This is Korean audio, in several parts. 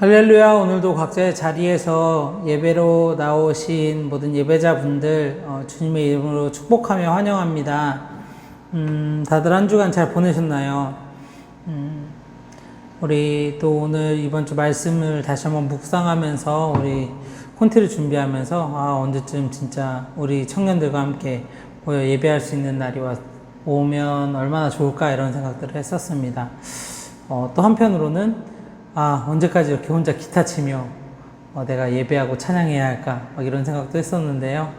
할렐루야. 오늘도 각자의 자리에서 예배로 나오신 모든 예배자분들 주님의 이름으로 축복하며 환영합니다. 다들 한 주간 잘 보내셨나요? 우리 또 오늘 이번 주 말씀을 다시 한번 묵상하면서 우리 콘티를 준비하면서 언제쯤 진짜 우리 청년들과 함께 모여 예배할 수 있는 날이 오면 얼마나 좋을까 이런 생각들을 했었습니다. 또 한편으로는 언제까지 이렇게 혼자 기타 치며 내가 예배하고 찬양해야 할까 막 이런 생각도 했었는데요.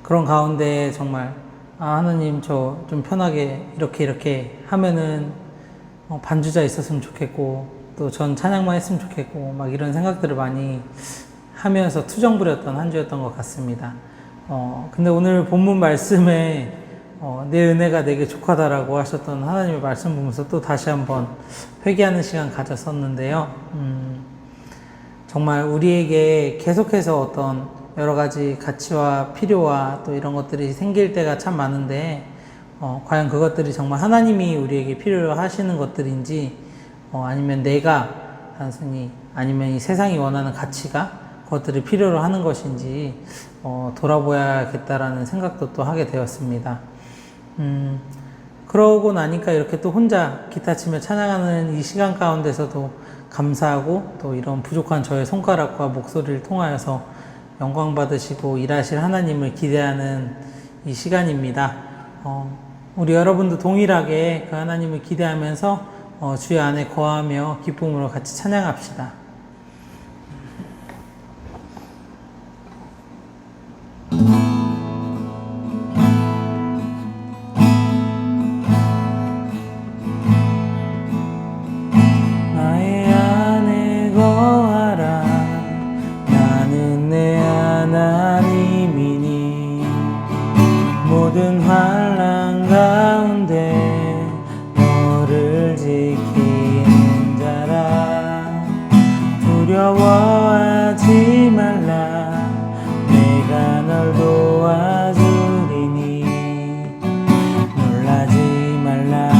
그런 가운데 정말 하나님 저 좀 편하게 이렇게 하면은 반주자 있었으면 좋겠고 또 전 찬양만 했으면 좋겠고 막 이런 생각들을 많이 하면서 투정 부렸던 한 주였던 것 같습니다. 근데 오늘 본문 말씀에 내 은혜가 내게 족하다라고 하셨던 하나님의 말씀 보면서 또 다시 한번 회개하는 시간 가졌었는데요. 정말 우리에게 계속해서 어떤 여러 가지 가치와 필요와 또 이런 것들이 생길 때가 참 많은데 과연 그것들이 정말 하나님이 우리에게 필요하시는 것들인지 아니면 내가 단순히 아니면 이 세상이 원하는 가치가 그것들을 필요로 하는 것인지 돌아보야겠다라는 생각도 또 하게 되었습니다. 그러고 나니까 이렇게 또 혼자 기타 치며 찬양하는 이 시간 가운데서도 감사하고 또 이런 부족한 저의 손가락과 목소리를 통하여서 영광 받으시고 일하실 하나님을 기대하는 이 시간입니다. 우리 여러분도 동일하게 그 하나님을 기대하면서 주의 안에 거하며 기쁨으로 같이 찬양합시다. 모든 환난 가운데 너를 지키는 자라. 두려워하지 말라. 내가 널 도와주리니. 놀라지 말라.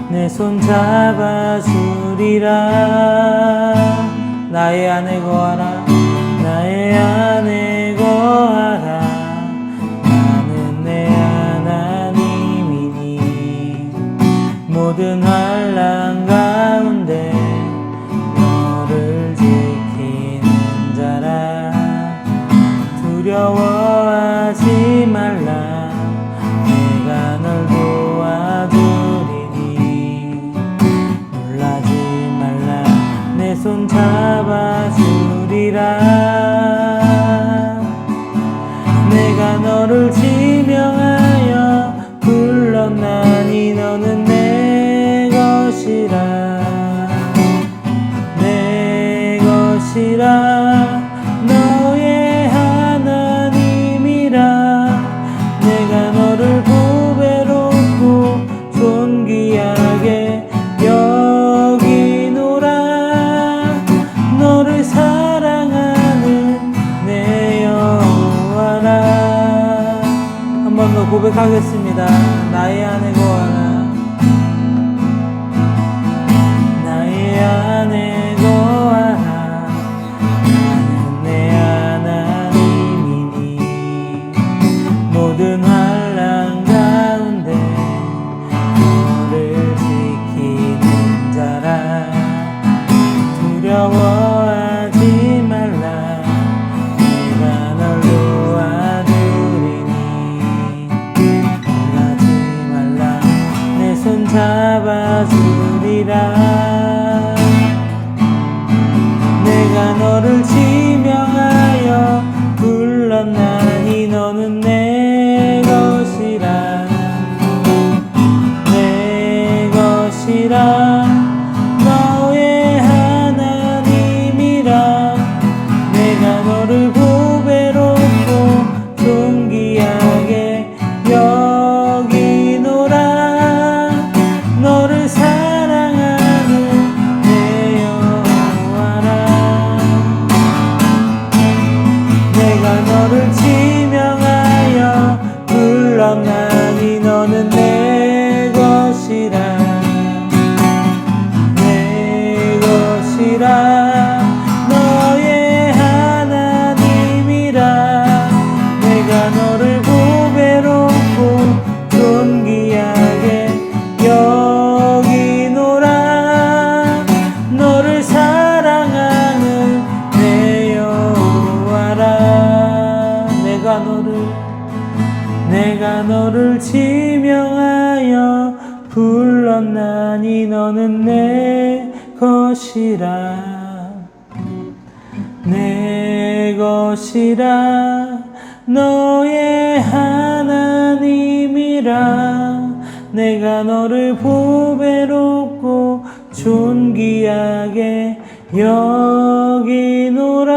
내 손 잡아주리라. 나의 안에 거하라. 나의 안에 거하라. 모든 환난 가운데 너를 지키는 자라. 두려워하지 말라. 내가 널 도와주리니. 놀라지 말라. 내 손 잡아주리라. 내가 너를 지명하여 불렀나니 너는 내 것이라. 너의 하나님이라. 내가 너를 보배롭고 존귀하게 여기노라. 너를 사랑하는 내 여호와라. 한 번 더 고백하겠습니다. 나의 안에 거하라. 나의 안에 거하라. 나는 내 하나님이니. 모든 환난 가운데 너를 지키는 자라. 두려워하지 말라. 내가 널 도와주리니. 놀라지 말라. 내 손 잡아주리라. 내가 너를 지명하여 불렀나니 너는 내 것이라. 내 것이라. 너의 하나님이라. 내가 너를 보배롭고 존귀하게 여기노라. 너를 사랑하는 불렀나니 너는 내 것이라 내 것이라 너의 하나님이라 내가 너를 보배롭고 존귀하게 여기노라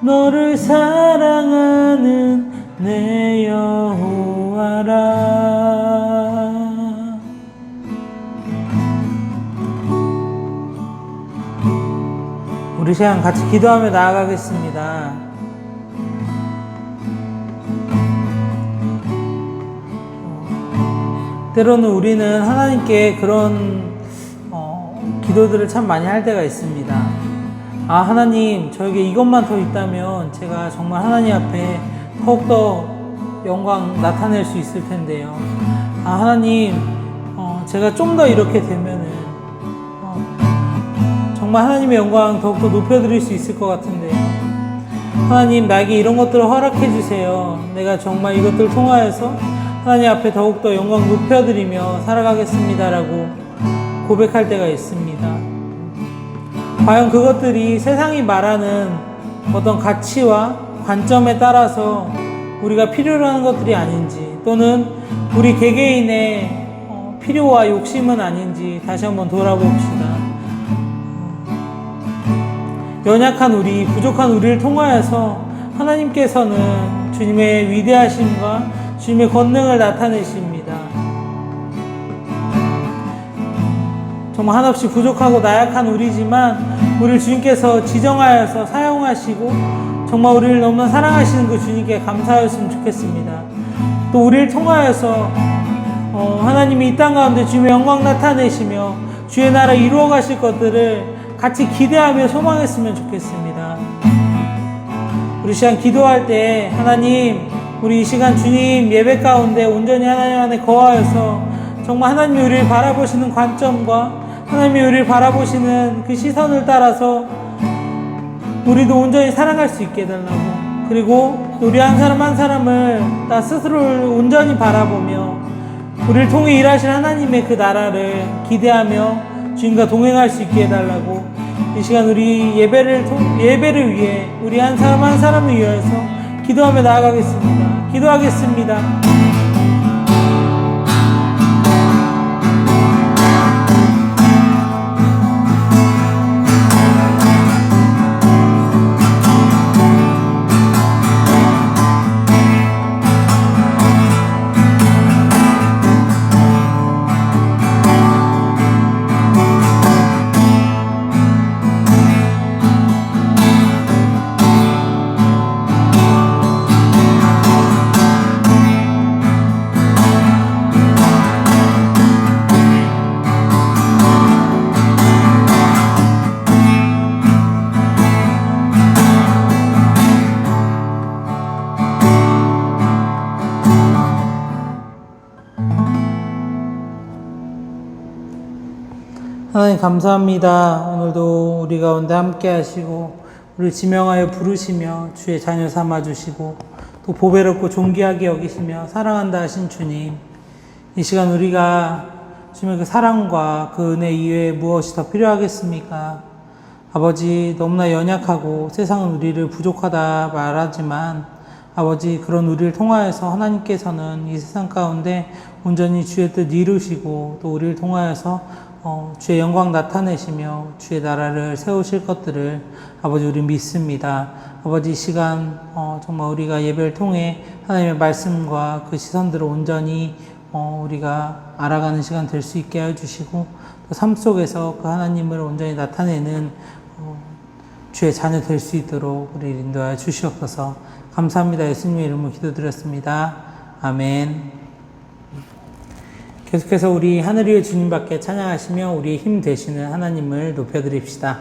너를 사랑하는 내 여호와라. 우리 시간 같이 기도하며 나아가겠습니다. 때로는 우리는 하나님께 그런 기도들을 참 많이 할 때가 있습니다. 아, 하나님, 저에게 이것만 더 있다면 제가 정말 하나님 앞에 더욱더 영광 나타낼 수 있을 텐데요. 아, 하나님, 제가 좀 더 이렇게 되면은 정말 하나님의 영광 더욱더 높여드릴 수 있을 것 같은데요. 하나님, 나에게 이런 것들을 허락해 주세요. 내가 정말 이것들을 통하여서 하나님 앞에 더욱더 영광 높여드리며 살아가겠습니다라고 고백할 때가 있습니다. 과연 그것들이 세상이 말하는 어떤 가치와 관점에 따라서 우리가 필요로 하는 것들이 아닌지, 또는 우리 개개인의 필요와 욕심은 아닌지 다시 한번 돌아봅시다. 연약한 우리, 부족한 우리를 통하여서 하나님께서는 주님의 위대하심과 주님의 권능을 나타내십니다. 정말 한없이 부족하고 나약한 우리지만 우리를 주님께서 지정하여서 사용하시고 정말 우리를 너무나 사랑하시는 그 주님께 감사하였으면 좋겠습니다. 또 우리를 통하여서 하나님이 이 땅 가운데 주님의 영광 나타내시며 주의 나라 이루어 가실 것들을 같이 기대하며 소망했으면 좋겠습니다. 우리 시간 기도할 때 하나님, 우리 이 시간 주님 예배 가운데 온전히 하나님 안에 거하여서 정말 하나님이 우리를 바라보시는 관점과 하나님이 우리를 바라보시는 그 시선을 따라서 우리도 온전히 살아갈 수 있게 해달라고, 그리고 우리 한 사람 한 사람을 나 스스로를 온전히 바라보며 우리를 통해 일하실 하나님의 그 나라를 기대하며 주님과 동행할 수 있게 해달라고, 이 시간 우리 예배를 위해 우리 한 사람 한 사람을 위해서 기도하며 나아가겠습니다. 기도하겠습니다. 하나님 감사합니다. 오늘도 우리 가운데 함께 하시고 우리를 지명하여 부르시며 주의 자녀 삼아주시고 또 보배롭고 존귀하게 여기시며 사랑한다 하신 주님, 이 시간 우리가 주님의 그 사랑과 그 은혜 이외에 무엇이 더 필요하겠습니까? 아버지, 너무나 연약하고 세상은 우리를 부족하다 말하지만 아버지, 그런 우리를 통하여서 하나님께서는 이 세상 가운데 온전히 주의 뜻 이루시고 또 우리를 통하여서 주의 영광 나타내시며 주의 나라를 세우실 것들을 아버지 우리 믿습니다. 아버지, 이 시간 정말 우리가 예배를 통해 하나님의 말씀과 그 시선들을 온전히 우리가 알아가는 시간 될 수 있게 해주시고 또 삶 속에서 그 하나님을 온전히 나타내는 주의 자녀 될 수 있도록 우리를 인도하여 주시옵소서. 감사합니다. 예수님의 이름으로 기도드렸습니다. 아멘. 계속해서 우리 하늘 위의 주님밖에 찬양하시며 우리의 힘 되시는 하나님을 높여드립시다.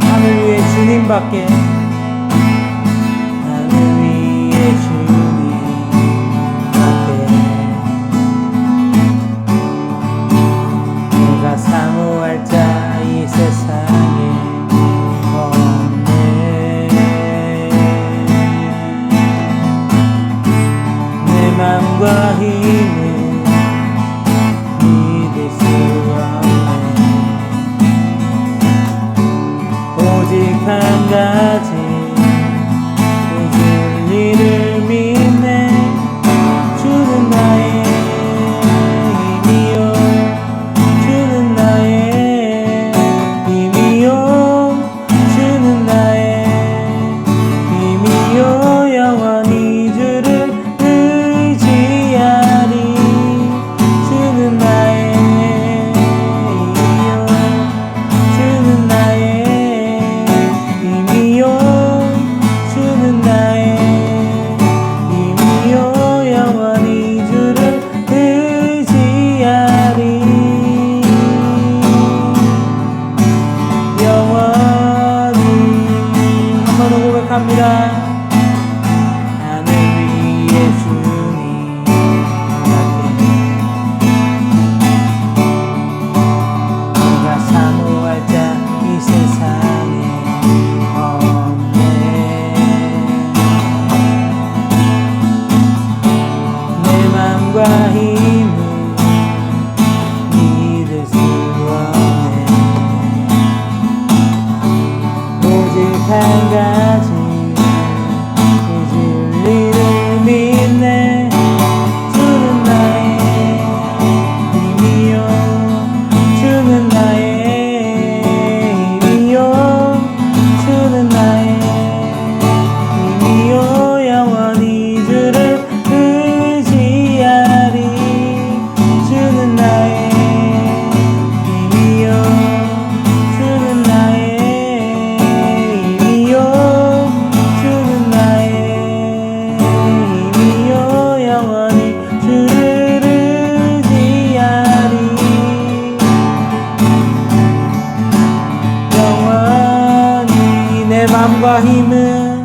하늘 위의 주님밖에 하늘 위의 주님밖에 맘과 힘을 믿을 수 없네. 오직 한 가지 그 진리를 믿네. 주는 나의 힘이요, 주는 나의 힘이요, 주는 나의 힘이요. 영원히 주를 의지하리. 주는 나의 힘이요, 주는 나의 힘이요, 주는 나의 힘이요. 영원히 주를 의지하리. 영원히 한 번 더 고백합니다. 하늘 위에 주님 내가 사모할 자 이 세상에 없네. 내 맘과 힘을 믿을 수 없네. 오직 한 가지 그 진리를 믿네. 주는 나의 힘이요, 주는 나의 힘이요, 주는 나의 힘이요. 영원히 주를 의지하리. 주는 나의 힘이요, 주는 나의 힘이요, 주는 나의 힘이요. 영원히 주를 의지하리. 영원히 내 맘과 힘은,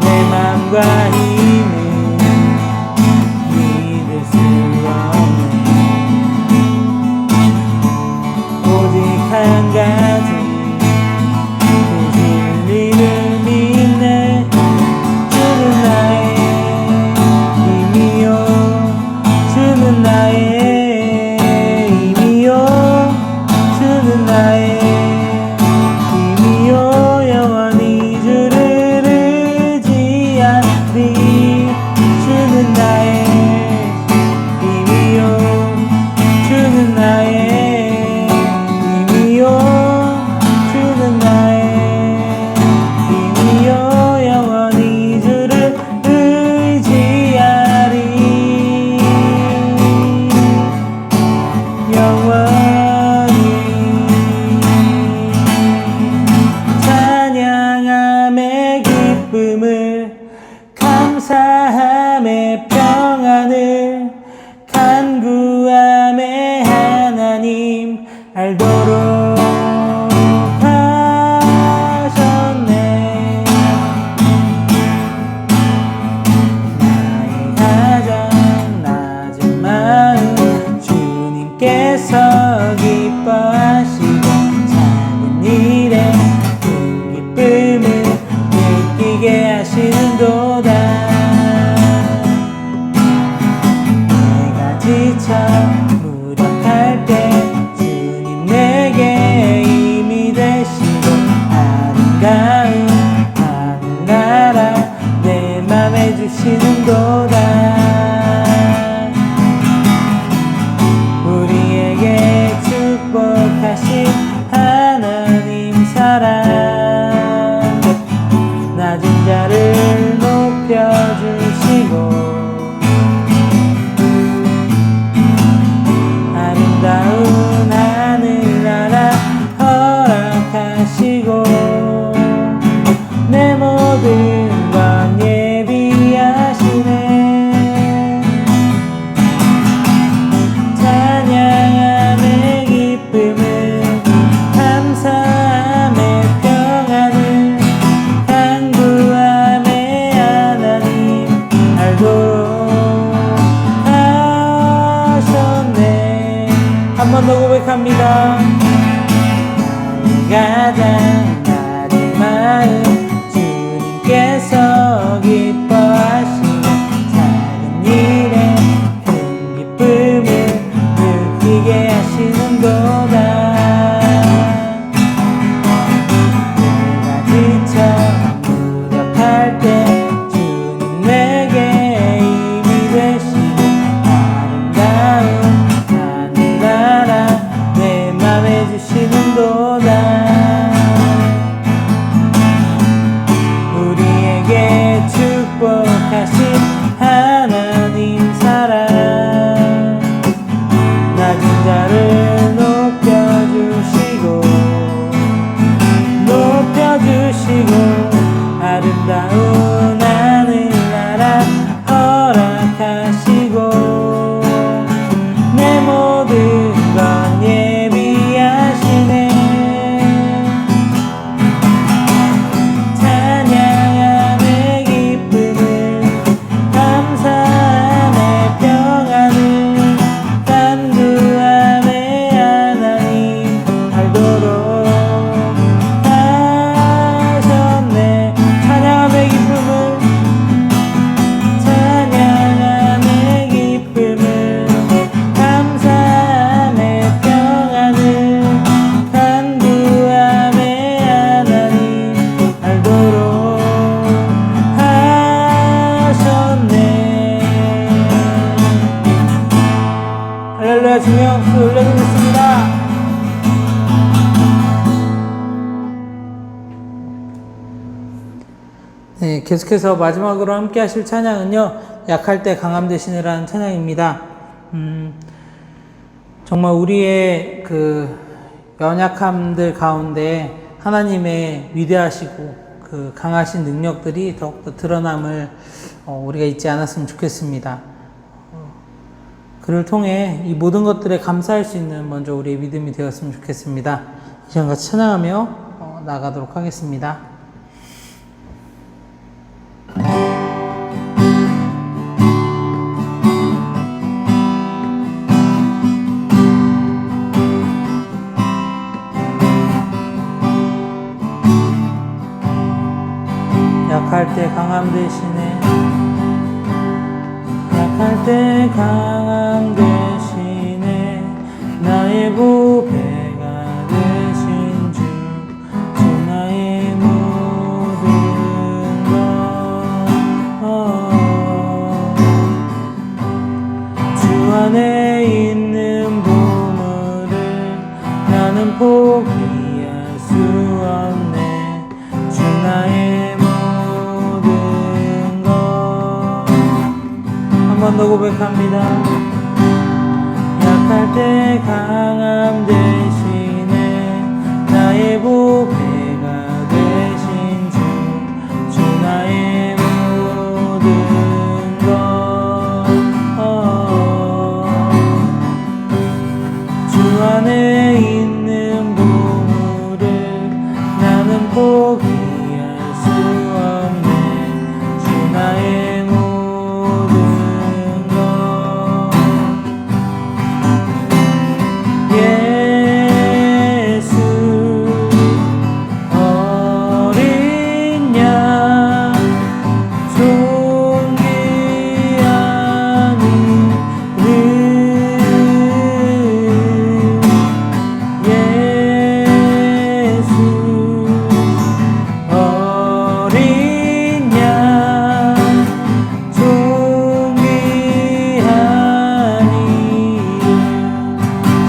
내 맘과 힘을 믿을 수 없네. 오직 한 가지 그 진리를 믿네. 주는 나의 힘이요, 주는 나의 힘이요, 주는 나의 힘이요. 영원히 주를 의지하리. 주는 나의 힘이요, 주는 나의 힘이요, 주는 나의 힘이요. 영원히 주를 의지하리. 영원히 찬양함의 기쁨을, 감사함의 평안을, 간구함의 하나님 알도록 하셨네. 나의 가장 낮은 마음 주님께서 기뻐하시고 작은 일에 큰 기쁨을 느끼게 하시는도다. 내가 지쳐 무력할 때 주님 내게 힘이 되시고 아름다운 하늘나라 내 맘에 주시는도다. 우리에게 축복하신 하나님 사랑, 낮은 자를 높여주시고 아름다운 하늘나라 허락하시고 내 모든 건 예비하시네. 계속해서 마지막으로 함께 하실 찬양은요, 약할 때 강함 되시느라는 찬양입니다. 정말 우리의 그 연약함들 가운데 하나님의 위대하시고 그 강하신 능력들이 더욱더 드러남을 우리가 잊지 않았으면 좋겠습니다. 그를 통해 이 모든 것들에 감사할 수 있는 먼저 우리의 믿음이 되었으면 좋겠습니다. 이 시간 같이 찬양하며 나가도록 하겠습니다. 약할 때 강함 대신에 약할 때 강함 대신에 나의 보배가 되신 주 나의 모든 것 주 안에 있는 보물을 나는 포기할 수 없네 주 나의 한 번 더 고백합니다. 약할 때 강함 대신에 나의 보배가 되신 주 나의 모든 것 주 안에 있는 보물을 나는 포기할 수 없네 주 나의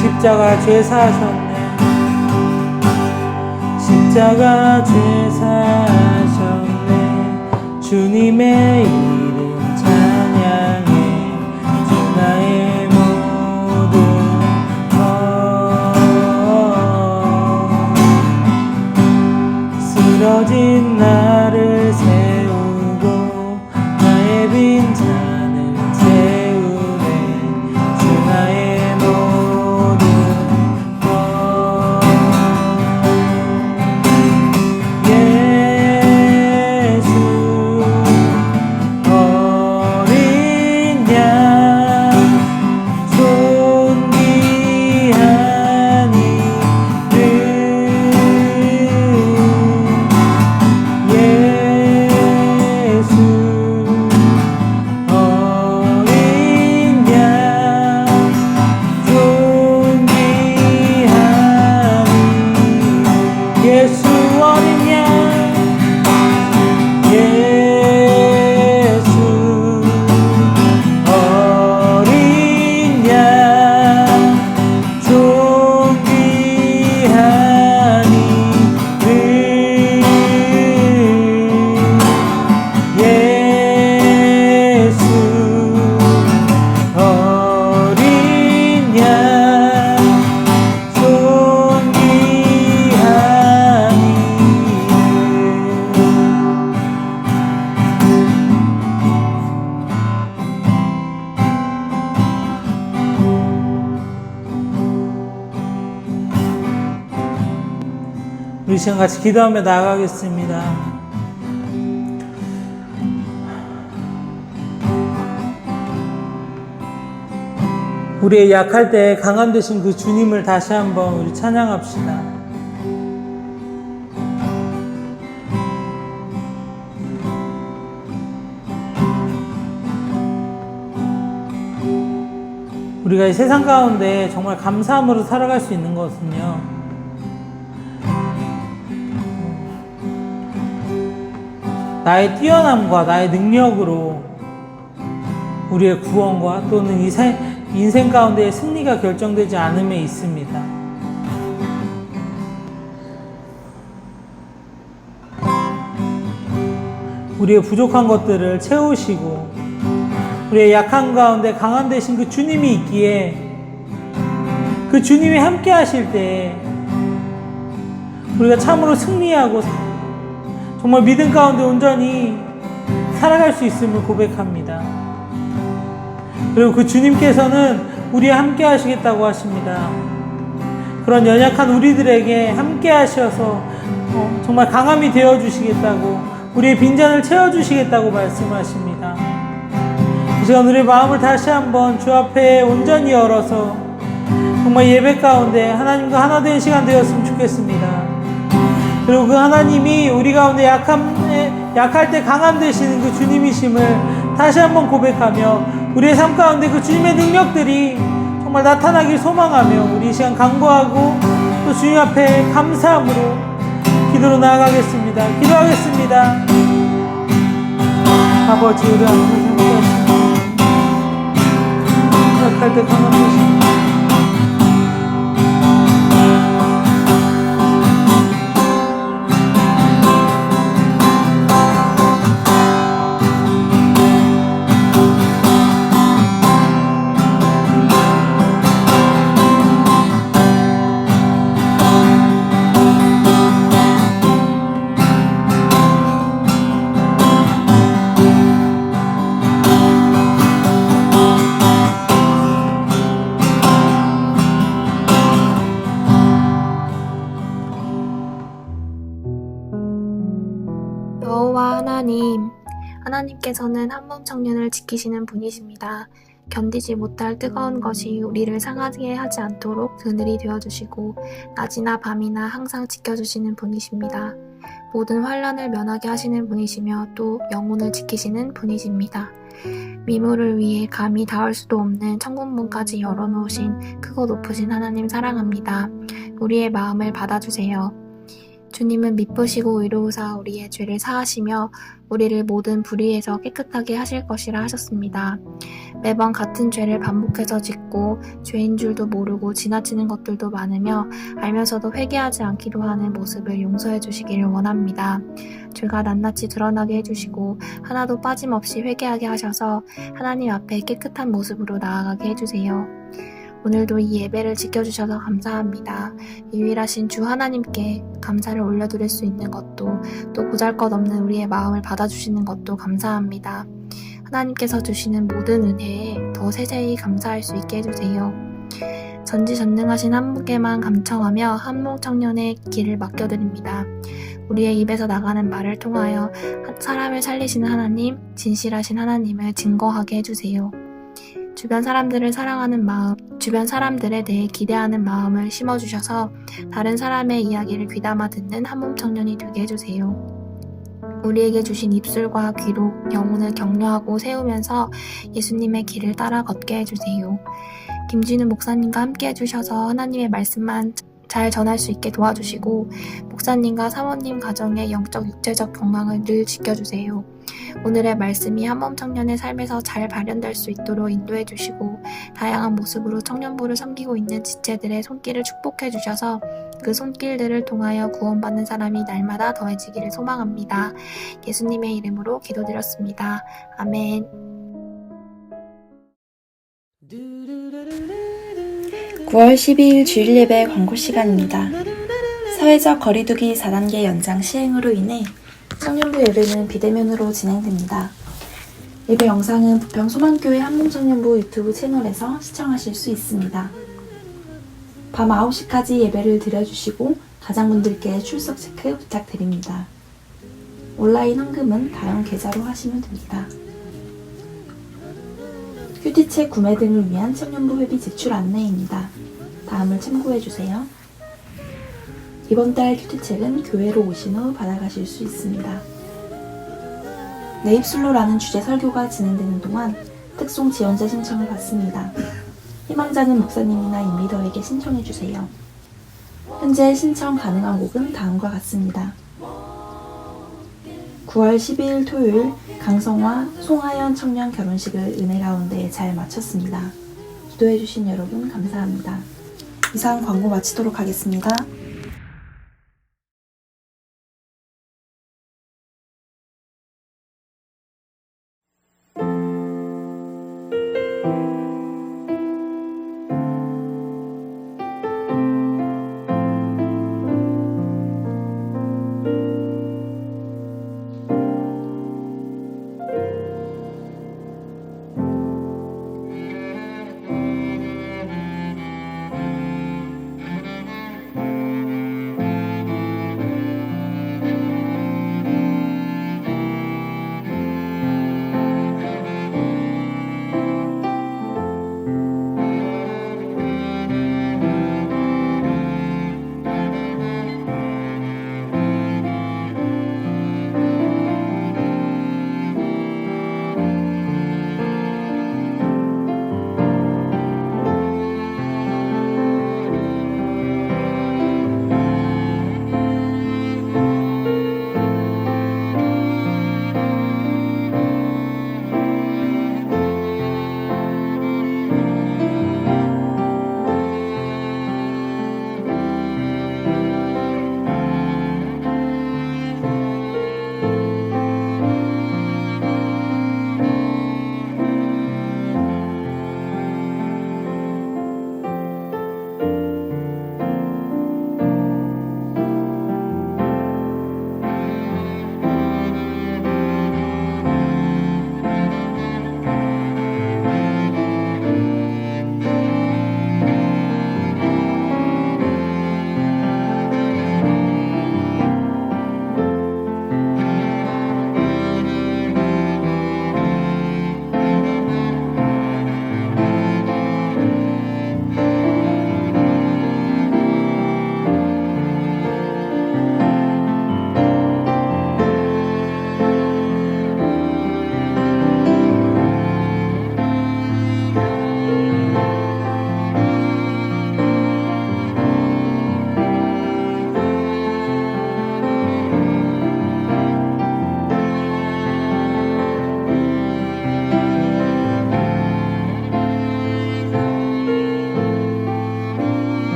십자가 죄 사하셨네 십자가 죄 사하셨네 주님의 이름 찬양해 주 나의 모든 것 쓰러진 나를 세우고 나의 빈잔을 채우네 주 나의 우리 시간 같이 기도하며 나아가겠습니다. 우리의 약할 때 강함 되신 그 주님을 다시 한번 우리 찬양합시다. 우리가 이 세상 가운데 정말 감사함으로 살아갈 수 있는 것은요, 나의 뛰어남과 나의 능력으로 우리의 구원과 또는 인생 가운데의 승리가 결정되지 않음에 있습니다. 우리의 부족한 것들을 채우시고 우리의 약한 가운데 강한 되신 그 주님이 있기에 그 주님이 함께 하실 때 우리가 참으로 승리하고 정말 믿음 가운데 온전히 살아갈 수 있음을 고백합니다. 그리고 그 주님께서는 우리와 함께 하시겠다고 하십니다. 그런 연약한 우리들에게 함께 하셔서 정말 강함이 되어 주시겠다고, 우리의 빈잔을 채워 주시겠다고 말씀하십니다. 이 시간 우리의 마음을 다시 한번 주 앞에 온전히 열어서 정말 예배 가운데 하나님과 하나 된 시간 되었으면 좋겠습니다. 그리고 그 하나님이 우리 가운데 약할 때 강함 되시는 그 주님이심을 다시 한번 고백하며 우리의 삶 가운데 그 주님의 능력들이 정말 나타나길 소망하며 우리 이 시간 간구하고 또 주님 앞에 감사함으로 기도로 나아가겠습니다. 기도하겠습니다. 아버지, 우리 하나님 생각하십니다. 약할 때 강함 되시는 여호와 하나님께서는 한몸 청년을 지키시는 분이십니다. 견디지 못할 뜨거운 것이 우리를 상하게 하지 않도록 그늘이 되어주시고 낮이나 밤이나 항상 지켜주시는 분이십니다. 모든 환난을 면하게 하시는 분이시며 또 영혼을 지키시는 분이십니다. 미물을 위해 감히 닿을 수도 없는 천국문까지 열어놓으신 크고 높으신 하나님 사랑합니다. 우리의 마음을 받아주세요. 주님은 미쁘시고 의로우사 우리의 죄를 사하시며 우리를 모든 불의에서 깨끗하게 하실 것이라 하셨습니다. 매번 같은 죄를 반복해서 짓고 죄인 줄도 모르고 지나치는 것들도 많으며 알면서도 회개하지 않기도 하는 모습을 용서해 주시기를 원합니다. 죄가 낱낱이 드러나게 해주시고 하나도 빠짐없이 회개하게 하셔서 하나님 앞에 깨끗한 모습으로 나아가게 해주세요. 오늘도 이 예배를 지켜주셔서 감사합니다. 유일하신 주 하나님께 감사를 올려드릴 수 있는 것도 또 보잘것없는 우리의 마음을 받아주시는 것도 감사합니다. 하나님께서 주시는 모든 은혜에 더 세세히 감사할 수 있게 해주세요. 전지전능하신 한 분께만 감청하며 한목 청년의 길을 맡겨드립니다. 우리의 입에서 나가는 말을 통하여 사람을 살리시는 하나님, 진실하신 하나님을 증거하게 해주세요. 주변 사람들을 사랑하는 마음, 주변 사람들에 대해 기대하는 마음을 심어주셔서 다른 사람의 이야기를 귀담아 듣는 한몸 청년이 되게 해주세요. 우리에게 주신 입술과 귀로 영혼을 격려하고 세우면서 예수님의 길을 따라 걷게 해주세요. 김진우 목사님과 함께 해주셔서 하나님의 말씀만 잘 전할 수 있게 도와주시고 목사님과 사모님 가정의 영적 육체적 건강을 늘 지켜주세요. 오늘의 말씀이 한몸 청년의 삶에서 잘 발현될 수 있도록 인도해 주시고 다양한 모습으로 청년부를 섬기고 있는 지체들의 손길을 축복해 주셔서 그 손길들을 통하여 구원받는 사람이 날마다 더해지기를 소망합니다. 예수님의 이름으로 기도드렸습니다. 아멘. 9월 12일 주일 예배 광고 시간입니다. 사회적 거리두기 4단계 연장 시행으로 인해 청년부 예배는 비대면으로 진행됩니다. 예배 영상은 부평 소망교회 한봉청년부 유튜브 채널에서 시청하실 수 있습니다. 밤 9시까지 예배를 드려주시고 가장분들께 출석 체크 부탁드립니다. 온라인 헌금은 다음 계좌로 하시면 됩니다. 큐티책 구매 등을 위한 청년부 회비 제출 안내입니다. 다음을 참고해주세요. 이번 달 큐티책은 교회로 오신 후 받아가실 수 있습니다. 내 입술로라는 주제 설교가 진행되는 동안 특송 지원자 신청을 받습니다. 희망자는 목사님이나 인리더에게 신청해주세요. 현재 신청 가능한 곡은 다음과 같습니다. 9월 12일 토요일 강성화, 송하연 청년 결혼식을 은혜 가운데 잘 마쳤습니다. 기도해주신 여러분 감사합니다. 이상 광고 마치도록 하겠습니다.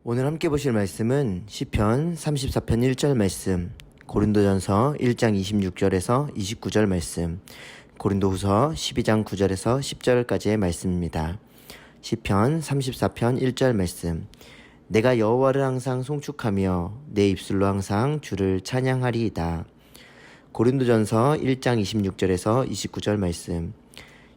오늘 함께 보실 말씀은 시편 34편 1절 말씀, 고린도전서 1장 26절에서 29절 말씀, 고린도후서 12장 9절에서 10절까지의 말씀입니다. 시편 34편 1절 말씀. 내가 여호와를 항상 송축하며 내 입술로 항상 주를 찬양하리이다. 고린도전서 1장 26절에서 29절 말씀.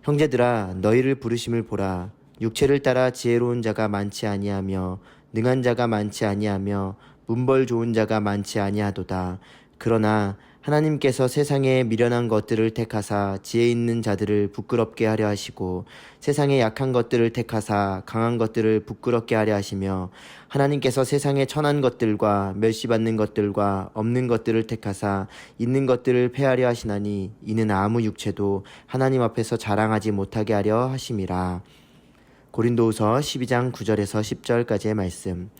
형제들아 너희를 부르심을 보라. 육체를 따라 지혜로운 자가 많지 아니하며 능한 자가 많지 아니하며 문벌 좋은 자가 많지 아니하도다. 그러나 하나님께서 세상에 미련한 것들을 택하사 지혜 있는 자들을 부끄럽게 하려 하시고 세상에 약한 것들을 택하사 강한 것들을 부끄럽게 하려 하시며 하나님께서 세상에 천한 것들과 멸시받는 것들과 없는 것들을 택하사 있는 것들을 폐하려 하시나니 이는 아무 육체도 하나님 앞에서 자랑하지 못하게 하려 하심이라. 고린도후서 12장 9절에서 10절까지의 말씀.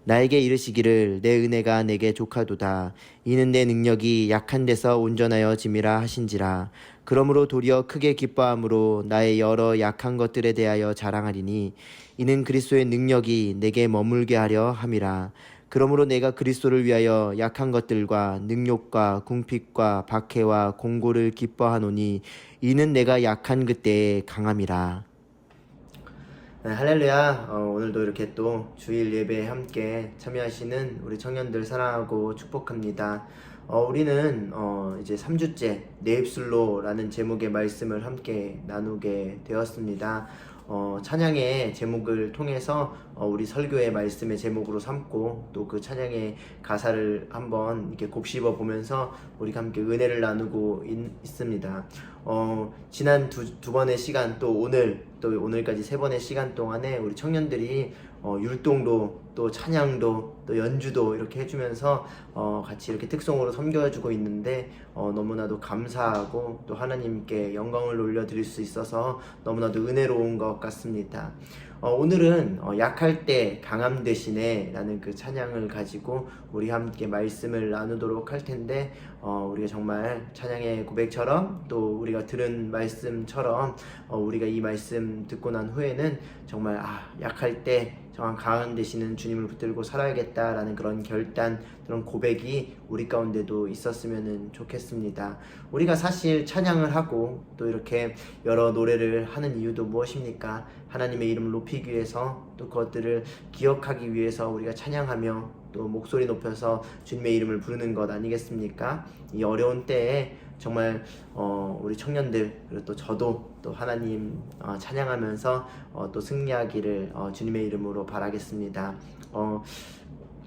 나에게 이르시기를 내 은혜가 내게 족하도다. 이는 내 능력이 약한 데서 온전하여 짐이라 하신지라. 그러므로 도리어 크게 기뻐함으로 나의 여러 약한 것들에 대하여 자랑하리니 이는 그리스도의 능력이 내게 머물게 하려 함이라. 그러므로 내가 그리스도를 위하여 약한 것들과 능욕과 궁핍과 박해와 공고를 기뻐하노니 이는 내가 약한 그때에 강함이라. 네, 할렐루야. 오늘도 이렇게 또 주일 예배에 함께 참여하시는 우리 청년들 사랑하고 축복합니다. 우리는 이제 3주째 내 입술로 라는 제목의 말씀을 함께 나누게 되었습니다. 찬양의 제목을 통해서 우리 설교의 말씀의 제목으로 삼고 또 그 찬양의 가사를 한번 이렇게 곱씹어 보면서 우리가 함께 은혜를 나누고 있습니다. 지난 두 번의 시간 또 오늘까지 3번의 시간 동안에 우리 청년들이 율동도 또 찬양도 또 연주도 이렇게 해주면서 같이 이렇게 특송으로 섬겨주고 있는데 너무나도 감사하고 또 하나님께 영광을 올려드릴 수 있어서 너무나도 은혜로운 것 같습니다. 오늘은 약할 때 강함 대신에 라는 그 찬양을 가지고 우리 함께 말씀을 나누도록 할 텐데 우리가 정말 찬양의 고백처럼 또 우리가 들은 말씀처럼 우리가 이 말씀 듣고 난 후에는 정말 약할 때 정말 강한 되시는 주님을 붙들고 살아야겠다라는 그런 결단, 그런 고백이 우리 가운데도 있었으면 좋겠습니다. 우리가 사실 찬양을 하고 또 이렇게 여러 노래를 하는 이유도 무엇입니까? 하나님의 이름을 높이기 위해서 또 그것들을 기억하기 위해서 우리가 찬양하며 또 목소리 높여서 주님의 이름을 부르는 것 아니겠습니까? 이 어려운 때에 정말 우리 청년들 그리고 또 저도 또 하나님 찬양하면서 또 승리하기를 주님의 이름으로 바라겠습니다.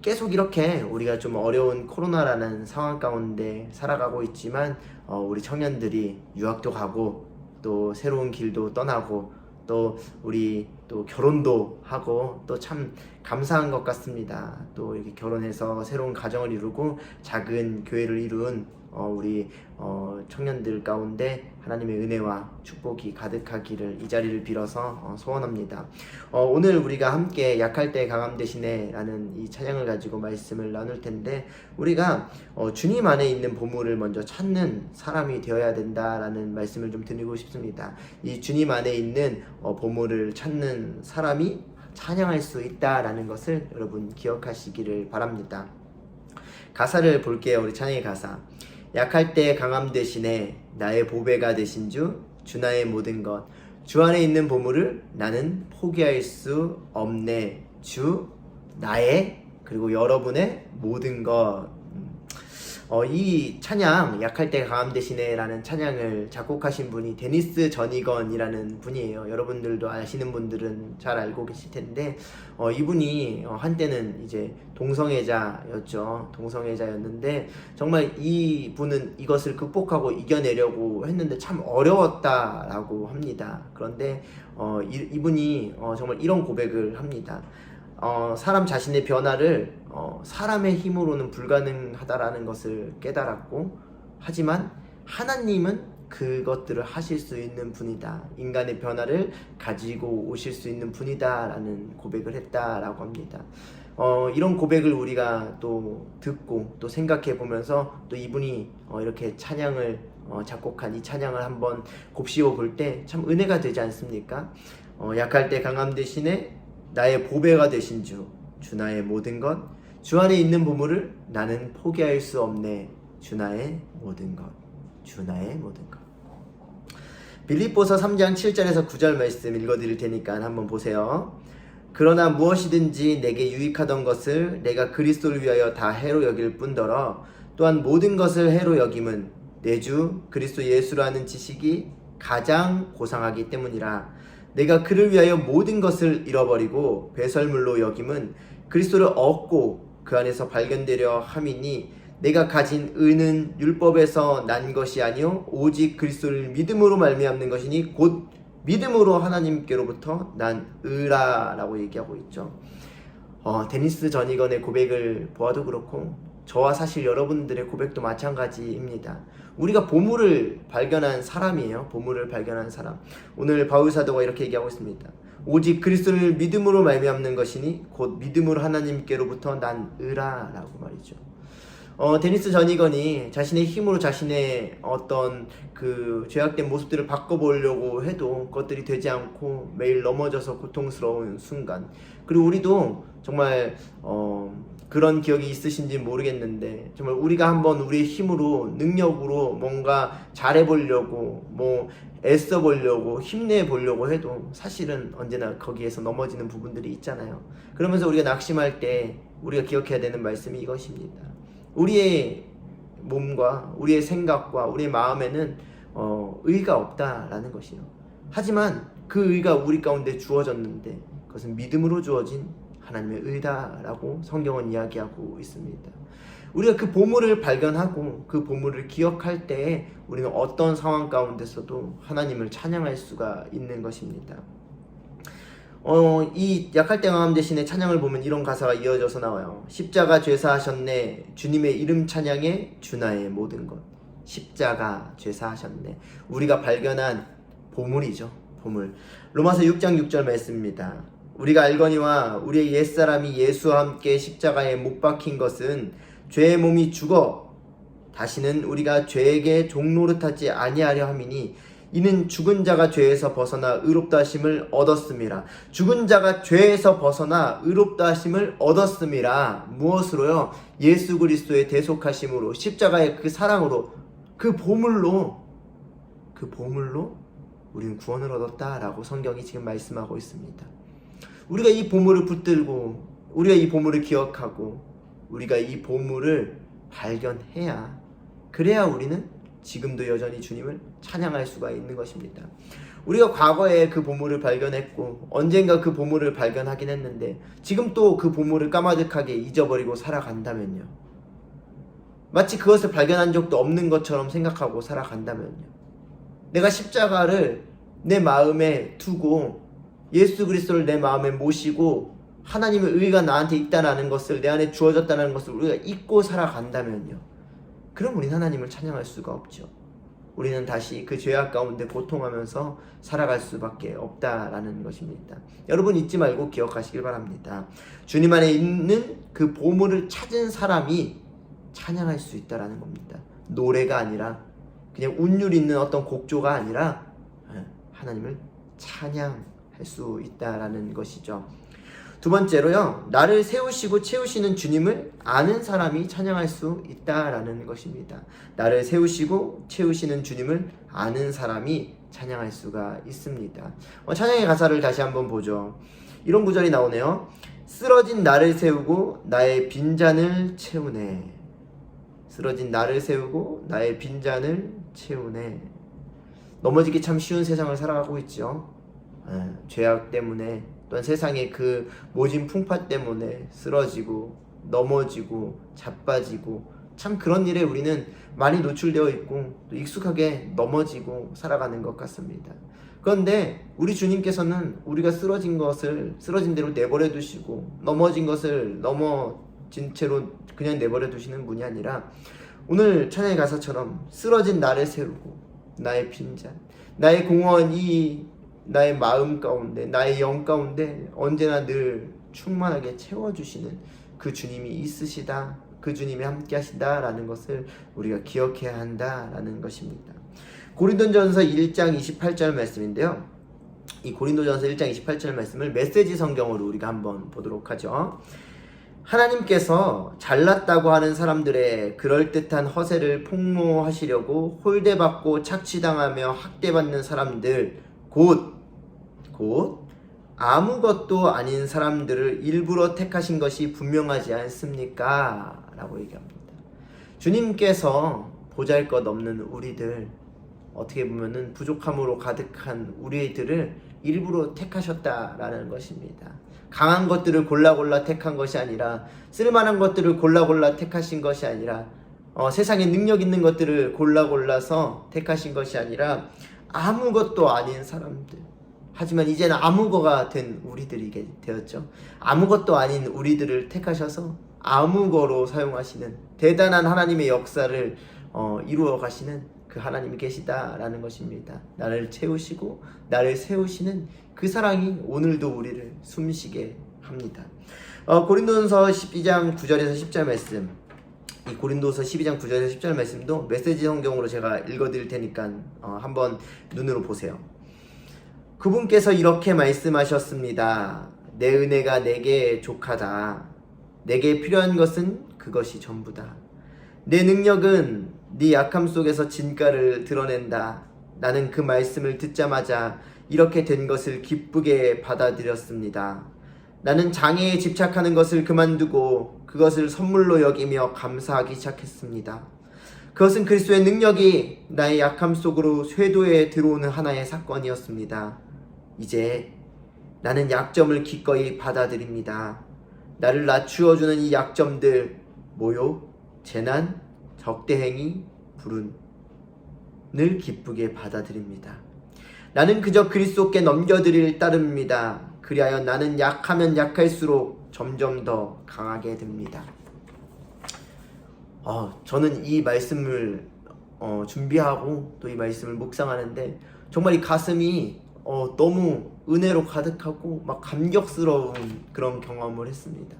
계속 이렇게 우리가 좀 어려운 코로나라는 상황 가운데 살아가고 있지만 우리 청년들이 유학도 가고 또 새로운 길도 떠나고 또 우리 또 결혼도 하고 또 참 감사한 것 같습니다. 또 이렇게 결혼해서 새로운 가정을 이루고 작은 교회를 이룬 우리 청년들 가운데 하나님의 은혜와 축복이 가득하기를 이 자리를 빌어서 소원합니다. 오늘 우리가 함께 약할 때 강함 되시네 라는 이 찬양을 가지고 말씀을 나눌 텐데, 우리가 주님 안에 있는 보물을 먼저 찾는 사람이 되어야 된다라는 말씀을 좀 드리고 싶습니다. 이 주님 안에 있는 보물을 찾는 사람이 찬양할 수 있다라는 것을 여러분 기억하시기를 바랍니다. 가사를 볼게요. 우리 찬양의 가사. 약할 때 강함 되시네, 나의 보배가 되신 주 나의 모든 것, 주 안에 있는 보물을 나는 포기할 수 없네, 주 나의, 그리고 여러분의 모든 것. 이 찬양 약할 때 강함 되시네 라는 찬양을 작곡하신 분이 데니스 저니건이라는 분이에요. 여러분들도 아시는 분들은 잘 알고 계실 텐데, 이분이 한때는 이제 동성애자였는데 정말 이 분은 이것을 극복하고 이겨내려고 했는데 참 어려웠다라고 합니다. 그런데 이분이 정말 이런 고백을 합니다. 사람 자신의 변화를 사람의 힘으로는 불가능하다라는 것을 깨달았고, 하지만 하나님은 그것들을 하실 수 있는 분이다, 인간의 변화를 가지고 오실 수 있는 분이다 라는 고백을 했다라고 합니다. 이런 고백을 우리가 또 듣고 또 생각해 보면서 또 이분이 이렇게 찬양을 작곡한 이 찬양을 한번 곱씹어 볼 때 참 은혜가 되지 않습니까? 약할 때 강함 되시네, 나의 보배가 되신 주 나의 모든 것, 주 안에 있는 보물을 나는 포기할 수 없네, 주 나의 모든 것, 주 나의 모든 것. 빌립보서 3장 7절에서 9절 말씀 읽어드릴 테니까 한번 보세요. 그러나 무엇이든지 내게 유익하던 것을 내가 그리스도를 위하여 다 해로 여길 뿐더러 또한 모든 것을 해로 여김은 내 주 그리스도 예수라는 지식이 가장 고상하기 때문이라. 내가 그를 위하여 모든 것을 잃어버리고 배설물로 여김은 그리스도를 얻고 그 안에서 발견되려 함이니, 내가 가진 의는 율법에서 난 것이 아니요 오직 그리스도를 믿음으로 말미암는 것이니 곧 믿음으로 하나님께로부터 난 의라라고 얘기하고 있죠. 데니스 저니건의 고백을 보아도 그렇고 저와 사실 여러분들의 고백도 마찬가지입니다. 우리가 보물을 발견한 사람이에요. 보물을 발견한 사람. 오늘 바울 사도가 이렇게 얘기하고 있습니다. 오직 그리스도를 믿음으로 말미암는 것이니 곧 믿음으로 하나님께로부터 난 의라라고 말이죠. 데니스 저니건이 자신의 힘으로 자신의 어떤 그 죄악된 모습들을 바꿔보려고 해도 그것들이 되지 않고 매일 넘어져서 고통스러운 순간, 그리고 우리도 정말 그런 기억이 있으신지 모르겠는데 정말 우리가 한번 우리의 힘으로 능력으로 뭔가 잘해보려고 애써보려고 힘내보려고 해도 사실은 언제나 거기에서 넘어지는 부분들이 있잖아요. 그러면서 우리가 낙심할 때 우리가 기억해야 되는 말씀이 이것입니다. 우리의 몸과 우리의 생각과 우리의 마음에는 의가 없다라는 것이요. 하지만 그 의가 우리 가운데 주어졌는데 그것은 믿음으로 주어진 하나님의 의다라고 성경은 이야기하고 있습니다. 우리가 그 보물을 발견하고 그 보물을 기억할 때에 우리는 어떤 상황 가운데서도 하나님을 찬양할 수가 있는 것입니다. 이 약할 때 강함 대신에 찬양을 보면 이런 가사가 이어져서 나와요. 십자가 죄사하셨네, 주님의 이름 찬양해 주 나의 모든 것. 십자가 죄사하셨네. 우리가 발견한 보물이죠. 보물. 로마서 6장 6절 말씀입니다. 우리가 알거니와 우리의 옛사람이 예수와 함께 십자가에 못 박힌 것은 죄의 몸이 죽어 다시는 우리가 죄에게 종노릇하지 아니하려 함이니, 이는 죽은 자가 죄에서 벗어나 의롭다 하심을 얻었음이라. 죽은 자가 죄에서 벗어나 의롭다 하심을 얻었음이라. 무엇으로요? 예수 그리스도의 대속하심으로, 십자가의 그 사랑으로, 그 보물로 우리는 구원을 얻었다라고 성경이 지금 말씀하고 있습니다. 우리가 이 보물을 붙들고, 우리가 이 보물을 기억하고, 우리가 이 보물을 발견해야, 그래야 우리는 지금도 여전히 주님을 찬양할 수가 있는 것입니다. 우리가 과거에 그 보물을 발견했고 언젠가 그 보물을 발견하긴 했는데 지금 또 그 보물을 까마득하게 잊어버리고 살아간다면요, 마치 그것을 발견한 적도 없는 것처럼 생각하고 살아간다면요, 내가 십자가를 내 마음에 두고 예수 그리스도를 내 마음에 모시고 하나님의 의가 나한테 있다는 것을, 내 안에 주어졌다는 것을 우리가 잊고 살아간다면요, 그럼 우리는 하나님을 찬양할 수가 없죠. 우리는 다시 그 죄악 가운데 고통하면서 살아갈 수밖에 없다라는 것입니다. 여러분 잊지 말고 기억하시길 바랍니다. 주님 안에 있는 그 보물을 찾은 사람이 찬양할 수 있다라는 겁니다. 노래가 아니라 그냥 운율 있는 어떤 곡조가 아니라 하나님을 찬양할 수 있다라는 것이죠. 두 번째로요, 나를 세우시고 채우시는 주님을 아는 사람이 찬양할 수 있다라는 것입니다. 나를 세우시고 채우시는 주님을 아는 사람이 찬양할 수가 있습니다. 찬양의 가사를 다시 한번 보죠. 이런 구절이 나오네요. 쓰러진 나를 세우고 나의 빈잔을 채우네. 쓰러진 나를 세우고 나의 빈잔을 채우네. 넘어지기 참 쉬운 세상을 살아가고 있죠. 죄악 때문에 또한 세상의 그 모진 풍파 때문에 쓰러지고 넘어지고 자빠지고 참 그런 일에 우리는 많이 노출되어 있고 또 익숙하게 넘어지고 살아가는 것 같습니다. 그런데 우리 주님께서는 우리가 쓰러진 것을 쓰러진 대로 내버려 두시고 넘어진 것을 넘어진 채로 그냥 내버려 두시는 분이 아니라 오늘 찬양의 가사처럼 쓰러진 나를 세우고 나의 빈잔, 나의 공허한 이 나의 마음 가운데, 나의 영 가운데 언제나 늘 충만하게 채워주시는 그 주님이 있으시다, 그 주님이 함께 하시다라는 것을 우리가 기억해야 한다라는 것입니다. 고린도전서 1장 28절 말씀인데요, 이 고린도전서 1장 28절 말씀을 메시지 성경으로 우리가 한번 보도록 하죠. 하나님께서 잘났다고 하는 사람들의 그럴듯한 허세를 폭로하시려고 홀대받고 착취당하며 학대받는 사람들 곧 아무것도 아닌 사람들을 일부러 택하신 것이 분명하지 않습니까? 라고 얘기합니다. 주님께서 보잘것없는 우리들, 어떻게 보면은 부족함으로 가득한 우리들을 일부러 택하셨다라는 것입니다. 강한 것들을 골라 택한 것이 아니라, 쓸만한 것들을 골라 택하신 것이 아니라, 세상에 능력 있는 것들을 골라서 택하신 것이 아니라 아무것도 아닌 사람들, 하지만 이제는 아무거가 된 우리들이게 되었죠. 아무것도 아닌 우리들을 택하셔서 아무거로 사용하시는 대단한 하나님의 역사를 이루어 가시는 그 하나님이 계시다라는 것입니다. 나를 채우시고 나를 세우시는 그 사랑이 오늘도 우리를 숨쉬게 합니다. 고린도전서 12장 9절에서 10절 말씀, 이 고린도서 12장 9절에서 10절 말씀도 메시지 성경으로 제가 읽어드릴 테니까 한번 눈으로 보세요. 그분께서 이렇게 말씀하셨습니다. 내 은혜가 내게 족하다. 내게 필요한 것은 그것이 전부다. 내 능력은 네 약함 속에서 진가를 드러낸다. 나는 그 말씀을 듣자마자 이렇게 된 것을 기쁘게 받아들였습니다. 나는 장애에 집착하는 것을 그만두고 그것을 선물로 여기며 감사하기 시작했습니다. 그것은 그리스도의 능력이 나의 약함 속으로 쇄도에 들어오는 하나의 사건이었습니다. 이제 나는 약점을 기꺼이 받아들입니다. 나를 낮추어주는 이 약점들, 모욕, 재난, 적대행위, 불운을 기쁘게 받아들입니다. 나는 그저 그리스도께 넘겨드릴 따름입니다. 그리하여 나는 약하면 약할수록 점점 더 강하게 됩니다. 저는 이 말씀을 준비하고 또 이 말씀을 묵상하는데 정말 이 가슴이 너무 은혜로 가득하고 막 감격스러운 그런 경험을 했습니다.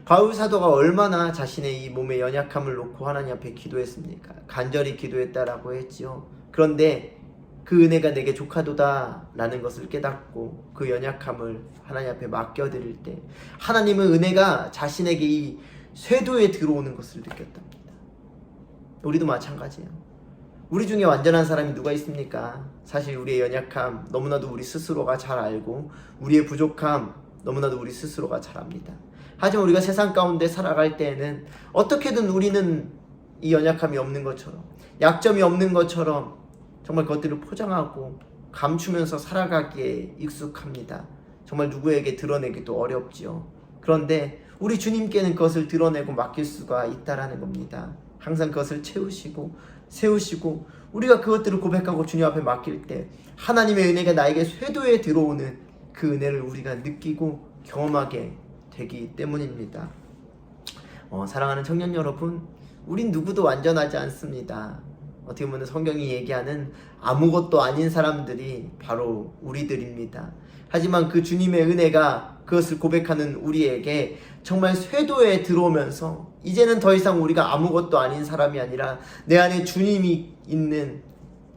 바울 사도가 얼마나 자신의 이 몸의 연약함을 놓고 하나님 앞에 기도했습니까? 간절히 기도했다라고 했지요. 그런데 그 은혜가 내게 족하도다 라는 것을 깨닫고 그 연약함을 하나님 앞에 맡겨드릴 때 하나님의 은혜가 자신에게 이 쇄도에 들어오는 것을 느꼈답니다. 우리도 마찬가지예요. 우리 중에 완전한 사람이 누가 있습니까? 사실 우리의 연약함 너무나도 우리 스스로가 잘 알고 우리의 부족함 너무나도 우리 스스로가 잘 압니다. 하지만 우리가 세상 가운데 살아갈 때에는 어떻게든 우리는 이 연약함이 없는 것처럼, 약점이 없는 것처럼 정말 그것들을 포장하고 감추면서 살아가기에 익숙합니다. 정말 누구에게 드러내기도 어렵지요. 그런데 우리 주님께는 그것을 드러내고 맡길 수가 있다라는 겁니다. 항상 그것을 채우시고 세우시고 우리가 그것들을 고백하고 주님 앞에 맡길 때 하나님의 은혜가 나에게 쇄도에 들어오는 그 은혜를 우리가 느끼고 경험하게 되기 때문입니다. 사랑하는 청년 여러분, 우린 누구도 완전하지 않습니다. 어떻게 보면 성경이 얘기하는 아무것도 아닌 사람들이 바로 우리들입니다. 하지만 그 주님의 은혜가 그것을 고백하는 우리에게 정말 쇄도에 들어오면서 이제는 더 이상 우리가 아무것도 아닌 사람이 아니라 내 안에 주님이 있는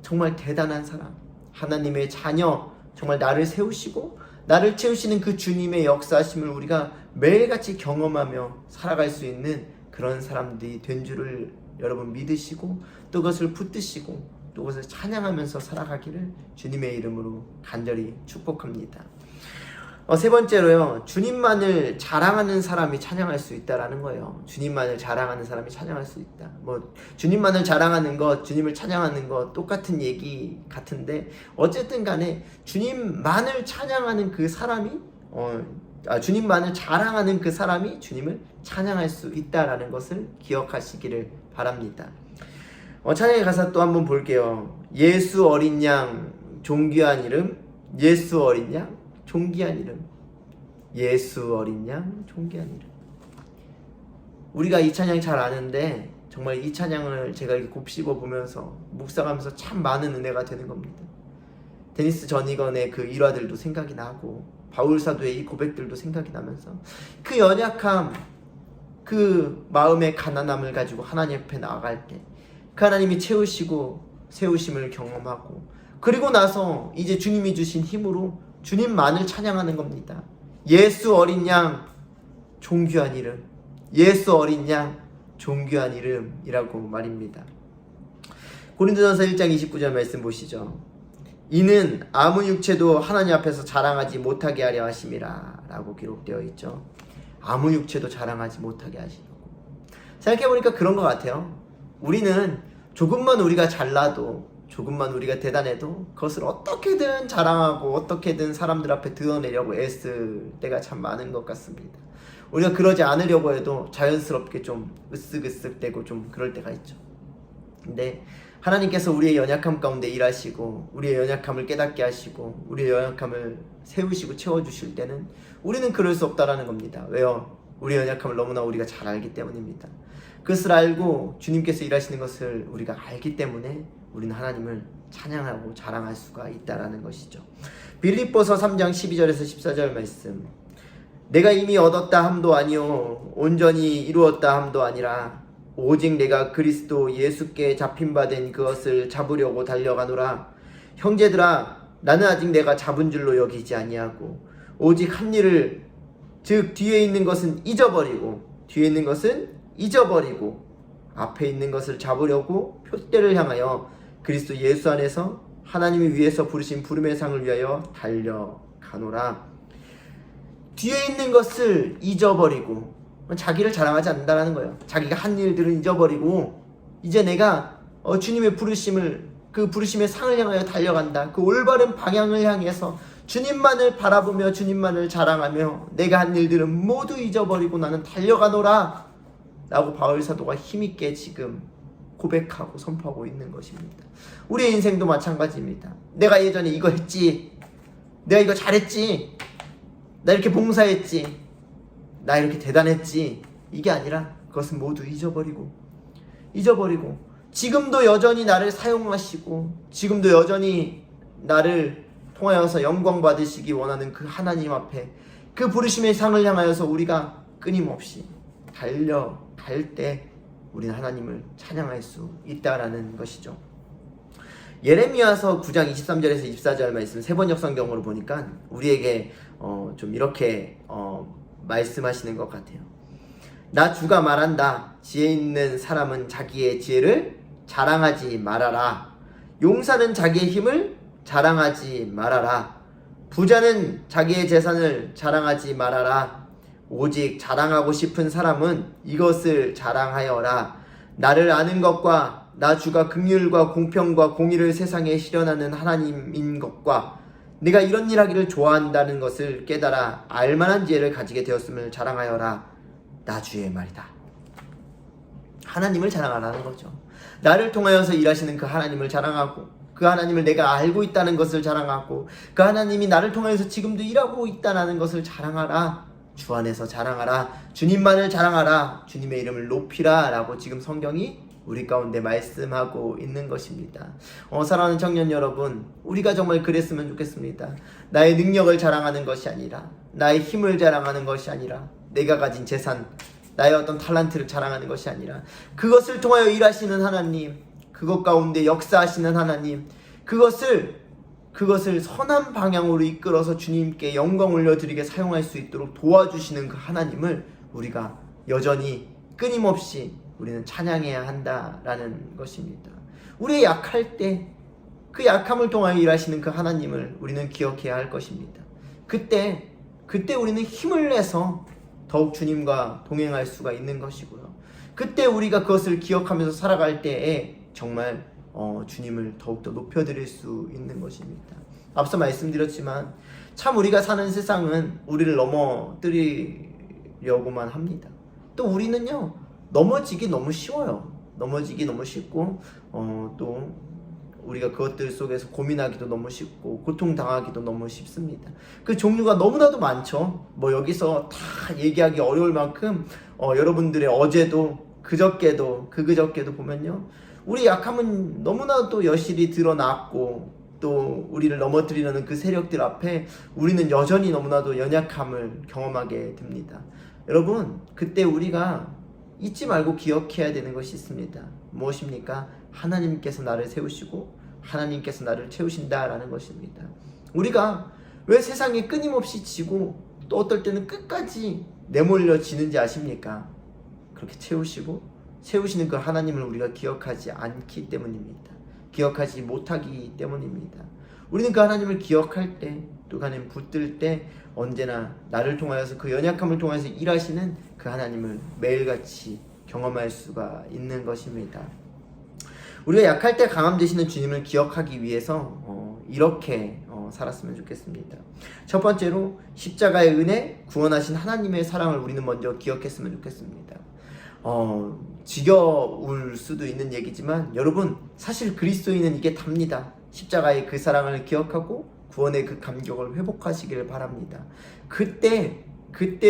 정말 대단한 사람, 하나님의 자녀, 정말 나를 세우시고 나를 채우시는 그 주님의 역사하심을 우리가 매일같이 경험하며 살아갈 수 있는 그런 사람들이 된 줄을 여러분 믿으시고 또 그것을 붙드시고 또 그것을 찬양하면서 살아가기를 주님의 이름으로 간절히 축복합니다. 세 번째로요, 주님만을 자랑하는 사람이 찬양할 수 있다라는 거예요. 주님만을 자랑하는 사람이 찬양할 수 있다. 주님만을 자랑하는 것, 주님을 찬양하는 것 똑같은 얘기 같은데 어쨌든 간에 주님만을 찬양하는 그 사람이 주님만을 자랑하는 그 사람이 주님을 찬양할 수 있다라는 것을 기억하시기를 바랍니다. 찬양의 가사 또 한번 볼게요. 예수 어린 양 존귀한 이름, 예수 어린 양 존귀한 이름, 예수 어린 양 존귀한 이름. 우리가 이 찬양 잘 아는데 정말 이 찬양을 제가 이렇게 곱씹어 보면서 묵상하면서 참 많은 은혜가 되는 겁니다. 데니스 전이건의 그 일화들도 생각이 나고 바울 사도의 이 고백들도 생각이 나면서 그 연약함, 그 마음의 가난함을 가지고 하나님 앞에 나아갈 때 그 하나님이 채우시고 세우심을 경험하고 그리고 나서 이제 주님이 주신 힘으로 주님만을 찬양하는 겁니다. 예수 어린 양 존귀한 이름, 예수 어린 양 존귀한 이름이라고 말입니다. 고린도전서 1장 29절 말씀 보시죠. 이는 아무 육체도 하나님 앞에서 자랑하지 못하게 하려 하심이라 라고 기록되어 있죠. 아무 육체도 자랑하지 못하게 하시려고. 생각해보니까 그런 것 같아요. 우리는 조금만 우리가 잘나도, 조금만 우리가 대단해도 그것을 어떻게든 자랑하고 어떻게든 사람들 앞에 드러내려고 애쓸 때가 참 많은 것 같습니다. 우리가 그러지 않으려고 해도 자연스럽게 좀 으쓱으쓱대고 좀 그럴 때가 있죠. 근데 하나님께서 우리의 연약함 가운데 일하시고 우리의 연약함을 깨닫게 하시고 우리의 연약함을 세우시고 채워주실 때는 우리는 그럴 수 없다라는 겁니다. 왜요? 우리의 연약함을 너무나 우리가 잘 알기 때문입니다. 그것을 알고 주님께서 일하시는 것을 우리가 알기 때문에 우리는 하나님을 찬양하고 자랑할 수가 있다라는 것이죠. 빌립보서 3장 12절에서 14절 말씀. 내가 이미 얻었다 함도 아니요 온전히 이루었다 함도 아니라 오직 내가 그리스도 예수께 잡힌 바 된 그것을 잡으려고 달려가노라. 형제들아, 나는 아직 내가 잡은 줄로 여기지 아니하고 오직 한 일을, 즉 뒤에 있는 것은 잊어버리고 앞에 있는 것을 잡으려고 표대를 향하여 그리스도 예수 안에서 하나님이 위에서 부르신 부름의 상을 위하여 달려가노라. 뒤에 있는 것을 잊어버리고 자기를 자랑하지 않는다는 거예요. 자기가 한 일들은 잊어버리고 이제 내가 주님의 부르심을, 그 부르심의 상을 향하여 달려간다. 그 올바른 방향을 향해서 주님만을 바라보며 주님만을 자랑하며 내가 한 일들은 모두 잊어버리고 나는 달려가노라 라고 바울 사도가 힘있게 지금 고백하고 선포하고 있는 것입니다. 우리의 인생도 마찬가지입니다. 내가 예전에 이거 했지, 내가 이거 잘했지, 나 이렇게 봉사했지, 나 이렇게 대단했지, 이게 아니라 그것은 모두 잊어버리고 지금도 여전히 나를 사용하시고 지금도 여전히 나를 통하여서 영광 받으시기 원하는 그 하나님 앞에 그 부르심의 상을 향하여서 우리가 끊임없이 달려갈 때 우리는 하나님을 찬양할 수 있다라는 것이죠. 예레미야서 9장 23절에서 24절 말씀 세번역 성경으로 보니까 우리에게 좀 이렇게 말씀하시는 것 같아요. 나 주가 말한다. 지혜 있는 사람은 자기의 지혜를 자랑하지 말아라. 용사는 자기의 힘을 자랑하지 말아라. 부자는 자기의 재산을 자랑하지 말아라. 오직 자랑하고 싶은 사람은 이것을 자랑하여라. 나를 아는 것과 나 주가 긍휼과 공평과 공의를 세상에 실현하는 하나님인 것과 내가 이런 일 하기를 좋아한다는 것을 깨달아 알만한 지혜를 가지게 되었음을 자랑하여라. 나 주의 말이다. 하나님을 자랑하라는 거죠. 나를 통하여서 일하시는 그 하나님을 자랑하고 그 하나님을 내가 알고 있다는 것을 자랑하고 그 하나님이 나를 통하여서 지금도 일하고 있다는 것을 자랑하라. 주 안에서 자랑하라. 주님만을 자랑하라. 주님의 이름을 높이라 라고 지금 성경이 우리 가운데 말씀하고 있는 것입니다. 사랑하는 청년 여러분, 우리가 정말 그랬으면 좋겠습니다. 나의 능력을 자랑하는 것이 아니라, 나의 힘을 자랑하는 것이 아니라, 내가 가진 재산, 나의 어떤 탤런트를 자랑하는 것이 아니라, 그것을 통하여 일하시는 하나님, 그것 가운데 역사하시는 하나님, 그것을 선한 방향으로 이끌어서 주님께 영광 올려드리게 사용할 수 있도록 도와주시는 그 하나님을 우리가 여전히 끊임없이 우리는 찬양해야 한다라는 것입니다. 우리의 약할 때 그 약함을 통하여 일하시는 그 하나님을 우리는 기억해야 할 것입니다. 그때 우리는 힘을 내서 더욱 주님과 동행할 수가 있는 것이고요. 그때 우리가 그것을 기억하면서 살아갈 때에 정말 주님을 더욱더 높여드릴 수 있는 것입니다. 앞서 말씀드렸지만 참 우리가 사는 세상은 우리를 넘어뜨리려고만 합니다. 또 우리는요, 넘어지기 너무 쉬워요. 넘어지기 너무 쉽고 또 우리가 그것들 속에서 고민하기도 너무 쉽고 고통당하기도 너무 쉽습니다. 그 종류가 너무나도 많죠. 여기서 다 얘기하기 어려울 만큼 여러분들의 어제도 그저께도 보면요, 우리 약함은 너무나도 여실히 드러났고 또 우리를 넘어뜨리려는 그 세력들 앞에 우리는 여전히 너무나도 연약함을 경험하게 됩니다. 여러분, 그때 우리가 잊지 말고 기억해야 되는 것이 있습니다. 무엇입니까? 하나님께서 나를 세우시고 하나님께서 나를 채우신다라는 것입니다. 우리가 왜 세상에 끊임없이 지고 또 어떨 때는 끝까지 내몰려 지는지 아십니까? 그렇게 세우시는 그 하나님을 우리가 기억하지 않기 때문입니다. 기억하지 못하기 때문입니다. 우리는 그 하나님을 기억할 때, 또 하나님 붙들 때 언제나 나를 통하여서 그 연약함을 통해서 일하시는 그 하나님을 매일같이 경험할 수가 있는 것입니다. 우리가 약할 때 강함 되시는 주님을 기억하기 위해서 이렇게 살았으면 좋겠습니다. 첫 번째로 십자가의 은혜, 구원하신 하나님의 사랑을 우리는 먼저 기억했으면 좋겠습니다. 지겨울 수도 있는 얘기지만 여러분, 사실 그리스도인은 이게 답니다. 십자가의 그 사랑을 기억하고 구원의 그 감격을 회복하시길 바랍니다. 그때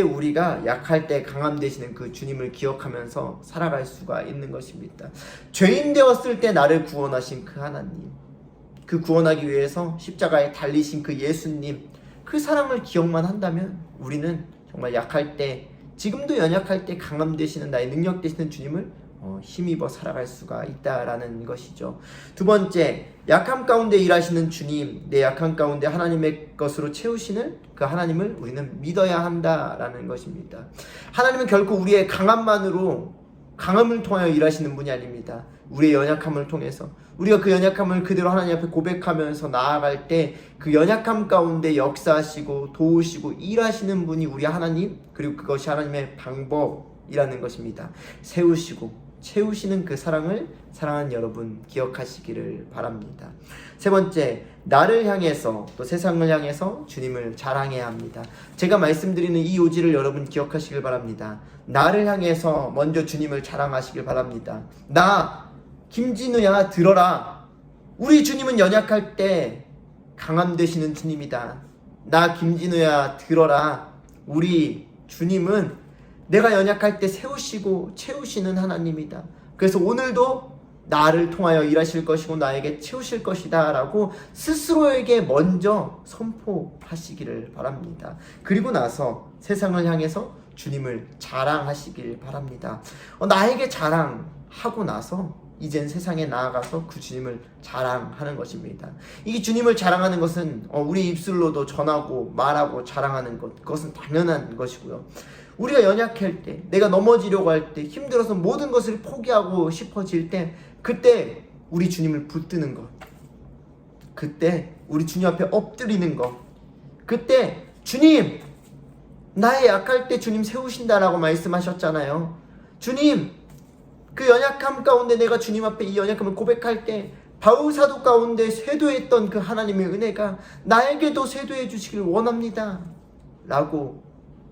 우리가 약할 때 강함 되시는 그 주님을 기억하면서 살아갈 수가 있는 것입니다. 죄인 되었을 때 나를 구원하신 그 하나님, 그 구원하기 위해서 십자가에 달리신 그 예수님, 그 사랑을 기억만 한다면 우리는 정말 약할 때, 지금도 연약할 때 강함 되시는 나의 능력 되시는 주님을 힘입어 살아갈 수가 있다라는 것이죠. 두 번째, 약함 가운데 일하시는 주님, 내 약함 가운데 하나님의 것으로 채우시는 그 하나님을 우리는 믿어야 한다라는 것입니다. 하나님은 결코 우리의 강함을 통하여 일하시는 분이 아닙니다. 우리의 연약함을 통해서 우리가 그 연약함을 그대로 하나님 앞에 고백하면서 나아갈 때 그 연약함 가운데 역사하시고 도우시고 일하시는 분이 우리 하나님, 그리고 그것이 하나님의 방법이라는 것입니다. 세우시고 채우시는 그 사랑을 사랑하는 여러분 기억하시기를 바랍니다. 세 번째, 나를 향해서 또 세상을 향해서 주님을 자랑해야 합니다. 제가 말씀드리는 이 요지를 여러분 기억하시길 바랍니다. 나를 향해서 먼저 주님을 자랑하시길 바랍니다. 나 김진우야 들어라. 우리 주님은 연약할 때 강함 되시는 주님이다. 나 김진우야 들어라. 우리 주님은 내가 연약할 때 세우시고 채우시는 하나님이다. 그래서 오늘도 나를 통하여 일하실 것이고 나에게 채우실 것이다 라고 스스로에게 먼저 선포하시기를 바랍니다. 그리고 나서 세상을 향해서 주님을 자랑하시길 바랍니다. 나에게 자랑하고 나서 이젠 세상에 나아가서 그 주님을 자랑하는 것입니다. 이 주님을 자랑하는 것은 우리 입술로도 전하고 말하고 자랑하는 것, 그것은 당연한 것이고요. 우리가 연약할 때, 내가 넘어지려고 할 때, 힘들어서 모든 것을 포기하고 싶어질 때, 그때 우리 주님을 붙드는 것, 그때 우리 주님 앞에 엎드리는 것, 그때 주님, 나의 약할 때 주님 세우신다라고 말씀하셨잖아요. 주님, 그 연약함 가운데 내가 주님 앞에 이 연약함을 고백할 때 바울사도 가운데 쇄도했던 그 하나님의 은혜가 나에게도 쇄도해 주시길 원합니다 라고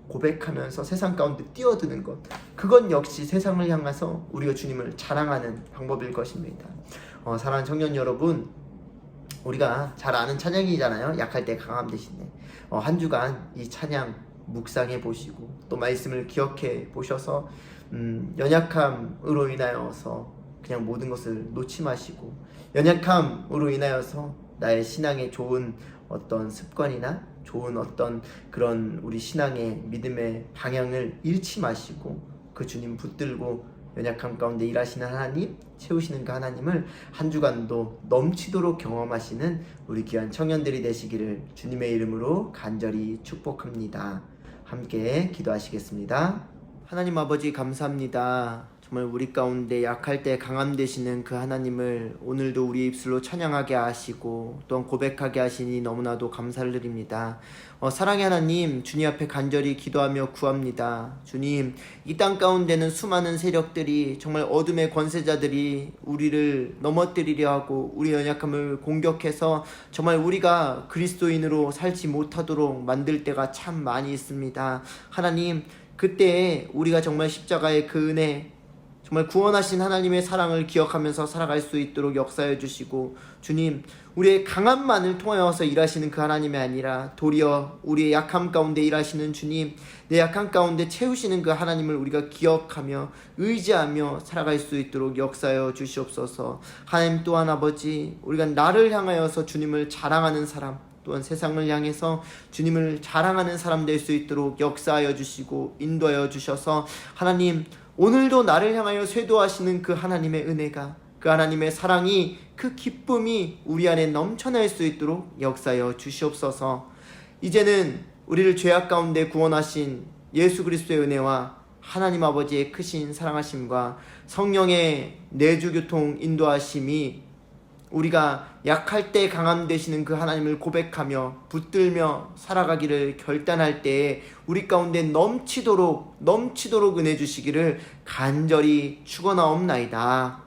고백하면서 세상 가운데 뛰어드는 것, 그건 역시 세상을 향해서 우리가 주님을 자랑하는 방법일 것입니다. 사랑하는 청년 여러분, 우리가 잘 아는 찬양이잖아요. 약할 때 강함 되시네. 한 주간 이 찬양 묵상해 보시고 또 말씀을 기억해 보셔서 연약함으로 인하여서 그냥 모든 것을 놓지 마시고, 연약함으로 인하여서 나의 신앙의 좋은 어떤 습관이나 좋은 어떤 그런 우리 신앙의 믿음의 방향을 잃지 마시고 그 주님 붙들고 연약함 가운데 일하시는 하나님, 채우시는 그 하나님을 한 주간도 넘치도록 경험하시는 우리 귀한 청년들이 되시기를 주님의 이름으로 간절히 축복합니다. 함께 기도하시겠습니다. 하나님 아버지 감사합니다. 정말 우리 가운데 약할 때 강함 되시는 그 하나님을 오늘도 우리 입술로 찬양하게 하시고 또한 고백하게 하시니 너무나도 감사를 드립니다. 사랑의 하나님, 주님 앞에 간절히 기도하며 구합니다. 주님, 이 땅 가운데는 수많은 세력들이, 정말 어둠의 권세자들이 우리를 넘어뜨리려 하고 우리 연약함을 공격해서 정말 우리가 그리스도인으로 살지 못하도록 만들 때가 참 많이 있습니다. 하나님, 그때에 우리가 정말 십자가의 그 은혜, 정말 구원하신 하나님의 사랑을 기억하면서 살아갈 수 있도록 역사해 주시고, 주님, 우리의 강함만을 통하여서 일하시는 그 하나님이 아니라 도리어 우리의 약함 가운데 일하시는 주님, 내 약함 가운데 채우시는 그 하나님을 우리가 기억하며 의지하며 살아갈 수 있도록 역사하여 주시옵소서. 하나님 또한 아버지, 우리가 나를 향하여서 주님을 자랑하는 사람, 또한 세상을 향해서 주님을 자랑하는 사람 될 수 있도록 역사하여 주시고 인도하여 주셔서, 하나님, 오늘도 나를 향하여 쇄도하시는 그 하나님의 은혜가, 그 하나님의 사랑이, 그 기쁨이 우리 안에 넘쳐날 수 있도록 역사하여 주시옵소서. 이제는 우리를 죄악 가운데 구원하신 예수 그리스도의 은혜와 하나님 아버지의 크신 사랑하심과 성령의 내주교통 인도하심이 우리가 약할 때 강함 되시는 그 하나님을 고백하며 붙들며 살아가기를 결단할 때에 우리 가운데 넘치도록 은혜 주시기를 간절히 축원하옵나이다.